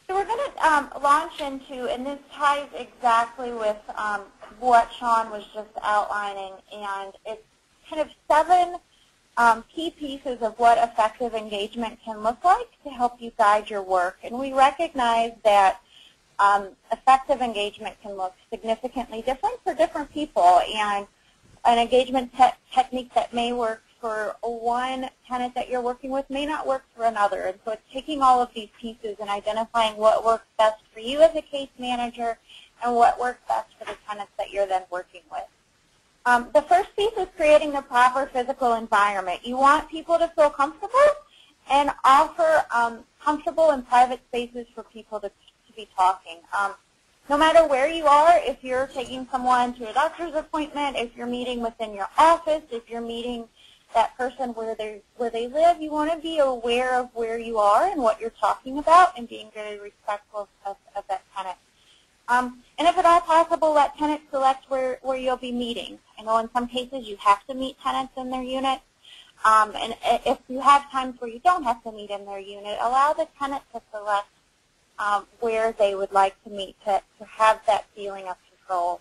So we're going to launch into, and this ties exactly with what Sean was just outlining, and it's kind of 7 key pieces of what effective engagement can look like to help you guide your work. And we recognize that effective engagement can look significantly different for different people, and an engagement technique that may work for one tenant that you're working with may not work for another. And so it's taking all of these pieces and identifying what works best for you as a case manager and what works best for the tenants that you're then working with. The first piece is creating the proper physical environment. You want people to feel comfortable and offer comfortable and private spaces for people to be talking. No matter where you are, if you're taking someone to a doctor's appointment, if you're meeting within your office, if you're meeting that person where they live, you want to be aware of where you are and what you're talking about and being very respectful of that tenant. And if at all possible, let tenants select where you'll be meeting. I know in some cases you have to meet tenants in their unit. And if you have times where you don't have to meet in their unit, allow the tenant to select where they would like to meet to have that feeling of control.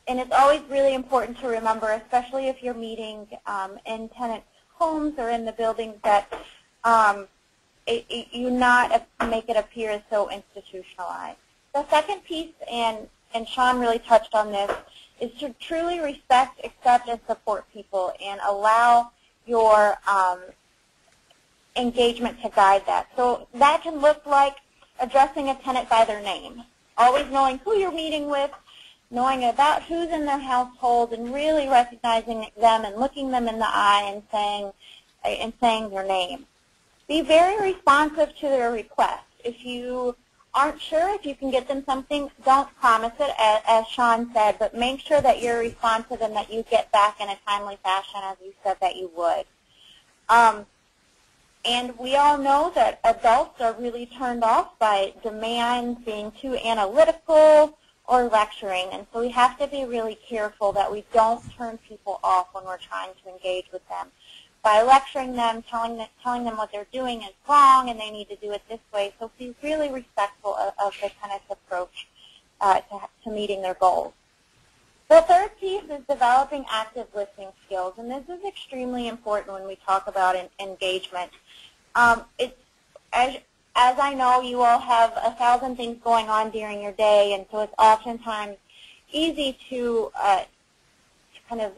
And it's always really important to remember, especially if you're meeting in tenant homes or in the buildings, that you not make it appear as so institutionalized. The second piece, and Sean really touched on this, is to truly respect, accept, and support people and allow your engagement to guide that. So that can look like addressing a tenant by their name, always knowing who you're meeting with, knowing about who's in their household, and really recognizing them and looking them in the eye and saying their name. Be very responsive to their request. If you aren't sure if you can get them something, don't promise it, as Sean said, but make sure that you're responsive and that you get back in a timely fashion as you said that you would. And we all know that adults are really turned off by demands, being too analytical, or lecturing. And so we have to be really careful that we don't turn people off when we're trying to engage with them. By lecturing them, telling them what they're doing is wrong and they need to do it this way. So be really respectful of the tenant's approach to meeting their goals. The third piece is developing active listening skills, and this is extremely important when we talk about engagement. As I know, you all have 1,000 things going on during your day, and so it's oftentimes easy to kind of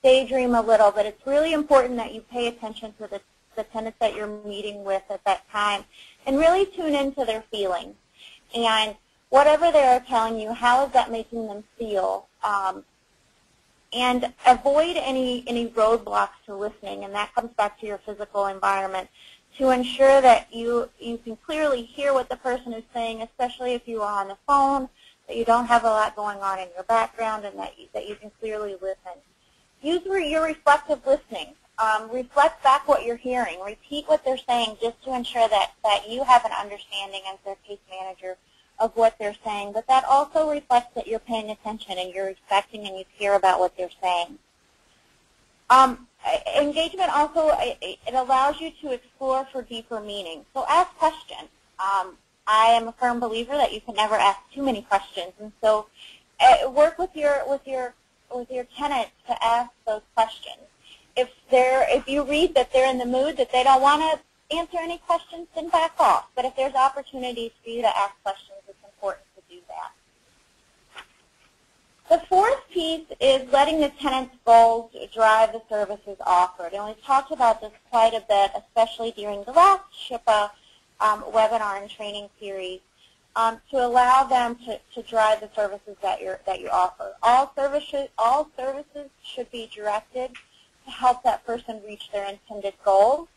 daydream a little, but it's really important that you pay attention to the tenants that you're meeting with at that time and really tune into their feelings. And whatever they are telling you, how is that making them feel? And avoid any roadblocks to listening, and that comes back to your physical environment, to ensure that you can clearly hear what the person is saying, especially if you are on the phone, that you don't have a lot going on in your background, and that you can clearly listen. Use your reflective listening. Reflect back what you're hearing. Repeat what they're saying just to ensure that you have an understanding as their case manager of what they're saying, but that also reflects that you're paying attention and you're respecting and you care about what they're saying. Engagement also, it allows you to explore for deeper meaning. So ask questions. I am a firm believer that you can never ask too many questions, and so work with your tenants to ask those questions. If you read that they're in the mood that they don't want to answer any questions, then back off. But if there's opportunities for you to ask questions, it's important to do that. The fourth piece is letting the tenant's goals drive the services offered. And we've talked about this quite a bit, especially during the last SHPA webinar and training series, to allow them to drive the services that you offer. All services should be directed to help that person reach their intended goals.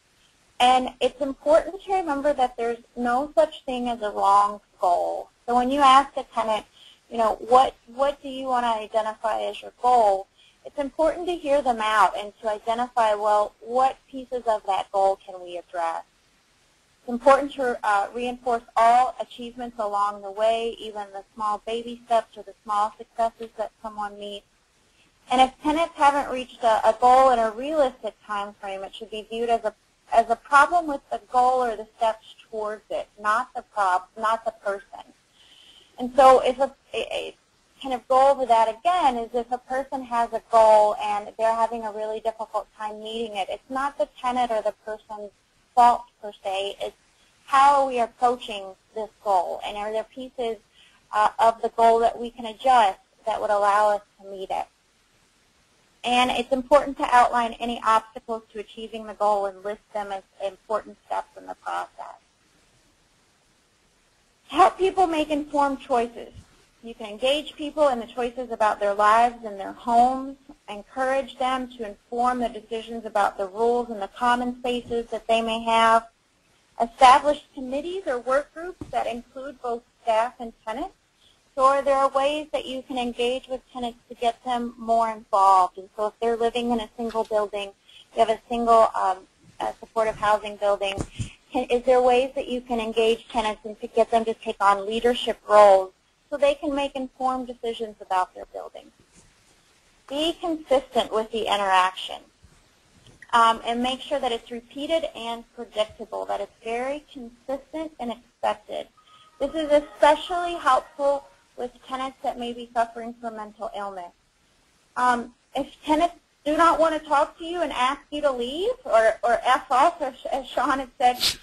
And it's important to remember that there's no such thing as a wrong goal. So when you ask a tenant, you know, what do you want to identify as your goal, it's important to hear them out and to identify, well, what pieces of that goal can we address. It's important to reinforce all achievements along the way, even the small baby steps or the small successes that someone meets. And if tenants haven't reached a goal in a realistic time frame, it should be viewed as as a problem with the goal or the steps towards it, not the person. And so if a kind of goal to that again is if a person has a goal and they're having a really difficult time meeting it, it's not the tenant or the person's fault per se, it's how are we approaching this goal, and are there pieces of the goal that we can adjust that would allow us to meet it. And it's important to outline any obstacles to achieving the goal and list them as important steps in the process. To help people make informed choices, you can engage people in the choices about their lives and their homes, encourage them to inform their decisions about the rules and the common spaces that they may have, establish committees or work groups that include both staff and tenants. So there are ways that you can engage with tenants to get them more involved. And so if they're living in a single building, you have a single supportive housing building, is there ways that you can engage tenants and to get them to take on leadership roles so they can make informed decisions about their building? Be consistent with the interaction and make sure that it's repeated and predictable, that it's very consistent and expected. This is especially helpful with tenants that may be suffering from mental illness. If tenants do not want to talk to you and ask you to leave or F off, as Sean had said,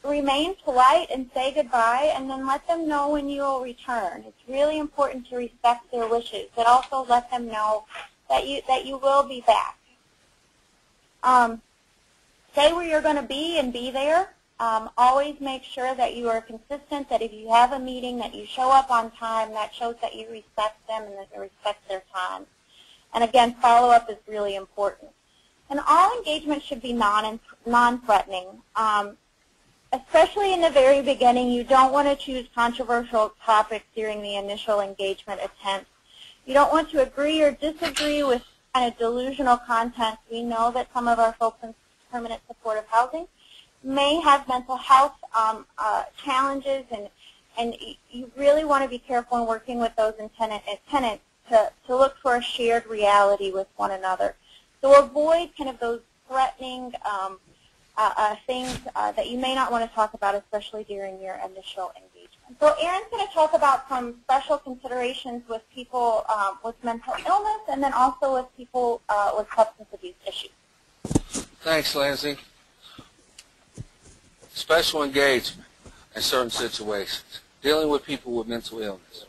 remain polite and say goodbye, and then let them know when you will return. It's really important to respect their wishes, but also let them know that you will be back. Say where you're going to be and be there. Always make sure that you are consistent, that if you have a meeting, that you show up on time. That shows that you respect them and that you respect their time. And again, follow-up is really important. And all engagement should be non-threatening. Especially in the very beginning, you don't want to choose controversial topics during the initial engagement attempt. You don't want to agree or disagree with kind of delusional content. We know that some of our folks in permanent supportive housing may have mental health challenges, and you really want to be careful in working with those tenants to look for a shared reality with one another. So avoid kind of those threatening things that you may not want to talk about, especially during your initial engagement. So Aaron's going to talk about some special considerations with people with mental illness and then also with people with substance abuse issues. Thanks, Lindsay. Special engagement in certain situations, dealing with people with mental illness.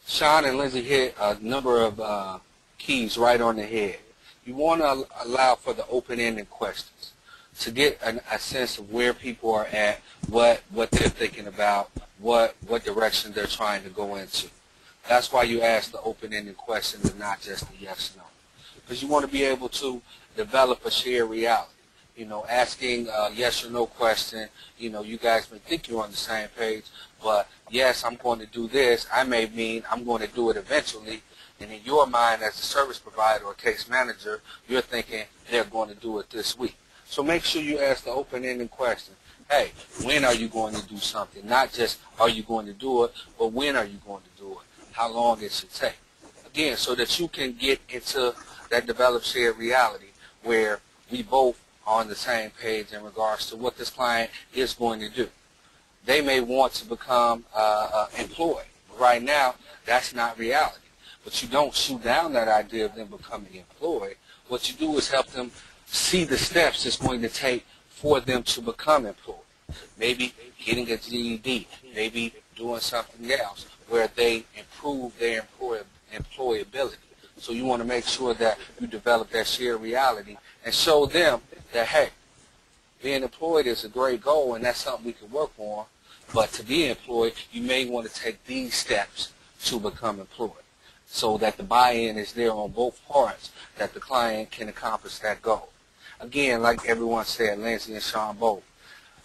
Sean and Lindsay hit a number of keys right on the head. You want to allow for the open-ended questions to get a sense of where people are at, what they're thinking about, what direction they're trying to go into. That's why you ask the open-ended questions and not just the yes, no. Because you want to be able to develop a shared reality. You know, asking a yes or no question, you know, you guys may think you're on the same page, but yes, I'm going to do this. I may mean I'm going to do it eventually. And in your mind as a service provider or case manager, you're thinking they're going to do it this week. So make sure you ask the open-ended question. Hey, when are you going to do something? Not just are you going to do it, but when are you going to do it? How long it should take. Again, so that you can get into that developed shared reality where we both are on the same page in regards to what this client is going to do. They may want to become employed. Right now, that's not reality. But you don't shoot down that idea of them becoming employed. What you do is help them see the steps it's going to take for them to become employed. Maybe getting a GED, maybe doing something else where they improve their employability. So you want to make sure that you develop that shared reality and show them that, hey, being employed is a great goal and that's something we can work on, but to be employed, you may want to take these steps to become employed so that the buy-in is there on both parts, that the client can accomplish that goal. Again, like everyone said, Lindsay and Sean both,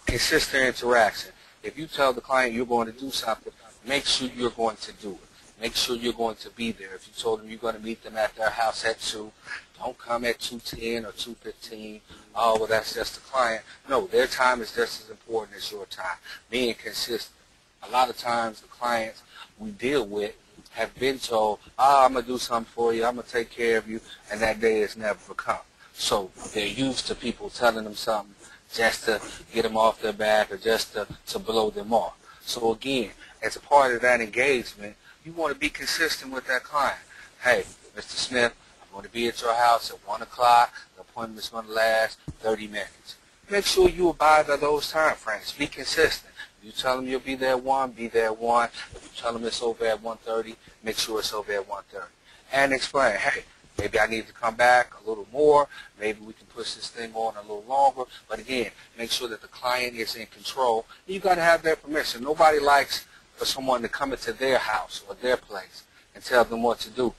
consistent interaction. If you tell the client you're going to do something, make sure you're going to do it. Make sure you're going to be there. If you told them you're going to meet them at their house at 2, don't come at 2:10 or 2:15. Oh, well, that's just the client. No, their time is just as important as your time. Being consistent. A lot of times the clients we deal with have been told, I'm going to do something for you, I'm going to take care of you, and that day has never come. So they're used to people telling them something just to get them off their back or just to blow them off. So again, as a part of that engagement, you want to be consistent with that client. Hey, Mr. Smith, I'm going to be at your house at 1 o'clock. The appointment's going to last 30 minutes. Make sure you abide by those time frames. Be consistent. If you tell them you'll be there at 1, be there at 1. If you tell them it's over at 1:30, make sure it's over at 1:30. And explain, hey, maybe I need to come back a little more. Maybe we can push this thing on a little longer. But again, make sure that the client is in control. You got to have their permission. Nobody likes for someone to come into their house or their place and tell them what to do.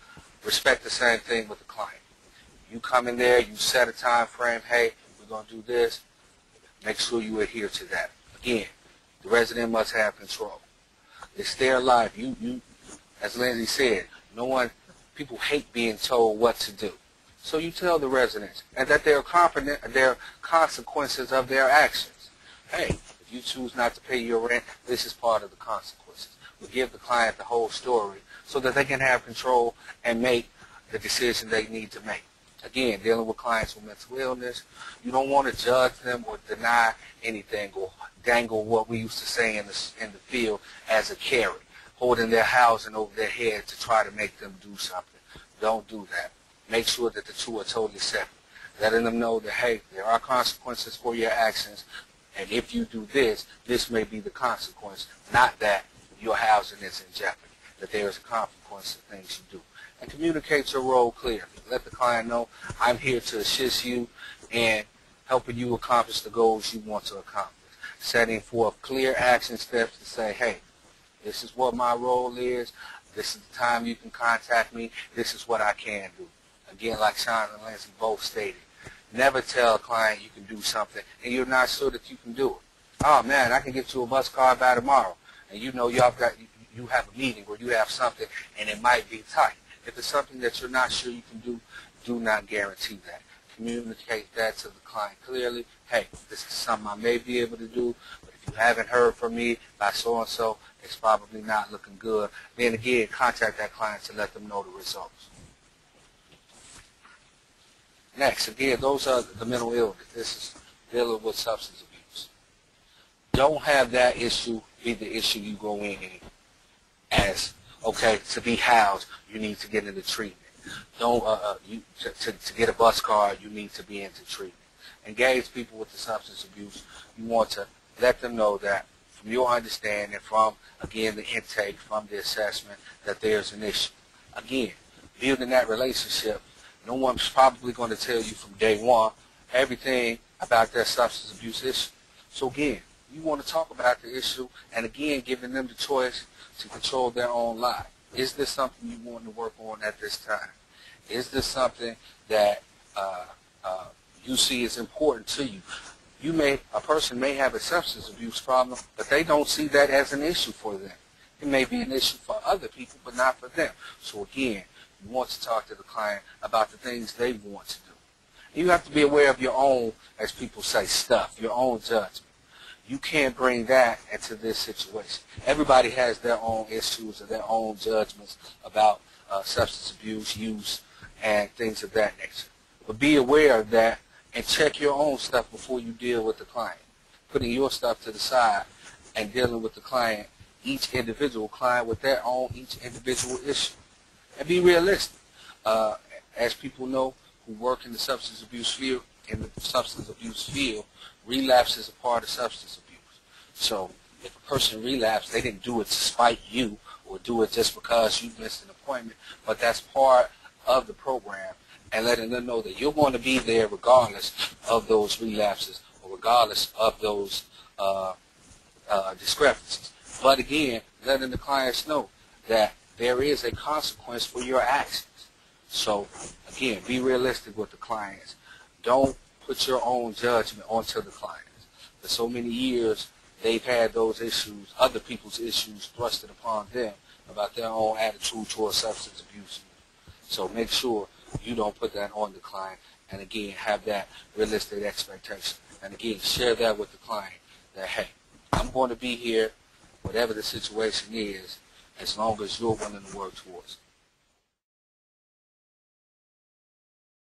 Respect the same thing with the client. You come in there, you set a time frame. Hey, we're going to do this. Make sure you adhere to that. Again, the resident must have control. It's their life. You, as Lindsay said, people hate being told what to do. So you tell the residents, and that there are consequences of their actions. Hey, if you choose not to pay your rent, this is part of the consequences. We give the client the whole story so that they can have control and make the decision they need to make. Again, dealing with clients with mental illness, you don't want to judge them or deny anything or dangle what we used to say in the field as a carrot, holding their housing over their head to try to make them do something. Don't do that. Make sure that the two are totally separate. Letting them know that, hey, there are consequences for your actions, and if you do this, this may be the consequence, not that your housing is in jeopardy, that there is a consequence to things you do. And communicate your role clearly. Let the client know, I'm here to assist you in helping you accomplish the goals you want to accomplish. Setting forth clear action steps to say, hey, this is what my role is. This is the time you can contact me. This is what I can do. Again, like Sean and Lindsay both stated, never tell a client you can do something and you're not sure that you can do it. Oh, man, I can get you a bus card by tomorrow. And you know you have a meeting or you have something and it might be tight. If it's something that you're not sure you can do, do not guarantee that. Communicate that to the client clearly. Hey, this is something I may be able to do, but if you haven't heard from me by so-and-so, it's probably not looking good. Then again, contact that client to let them know the results. Next, again, those are the mental illness. This is dealing with substance abuse. Don't have that issue be the issue you go in as, okay, to be housed, you need to get into treatment. Don't to get a bus card, you need to be into treatment. Engage people with the substance abuse. You want to let them know that from your understanding, from, again, the intake, from the assessment, that there's an issue. Again, building that relationship, no one's probably going to tell you from day one everything about their substance abuse issue. So again, you want to talk about the issue, and again, giving them the choice to control their own life. Is this something you want to work on at this time? Is this something that you see is important to you? A person may have a substance abuse problem, but they don't see that as an issue for them. It may be an issue for other people, but not for them. So again, you want to talk to the client about the things they want to do. You have to be aware of your own, as people say, stuff, your own judgment. You can't bring that into this situation. Everybody has their own issues and their own judgments about substance abuse, use, and things of that nature. But be aware of that and check your own stuff before you deal with the client. Putting your stuff to the side and dealing with the client, each individual client with their own, each individual issue. And be realistic. As people know who work in the substance abuse field, relapse is a part of substance abuse. So if a person relapsed, they didn't do it to spite you or do it just because you missed an appointment, but that's part of the program, and letting them know that you're going to be there regardless of those relapses or regardless of those discrepancies. But again, letting the clients know that there is a consequence for your actions. So again, be realistic with the clients. Don't put your own judgment onto the clients. For so many years, they've had those issues, other people's issues thrusted upon them about their own attitude towards substance abuse. So make sure you don't put that on the client, and again, have that realistic expectation. And again, share that with the client that, hey, I'm going to be here, whatever the situation is, as long as you're willing to work towards it.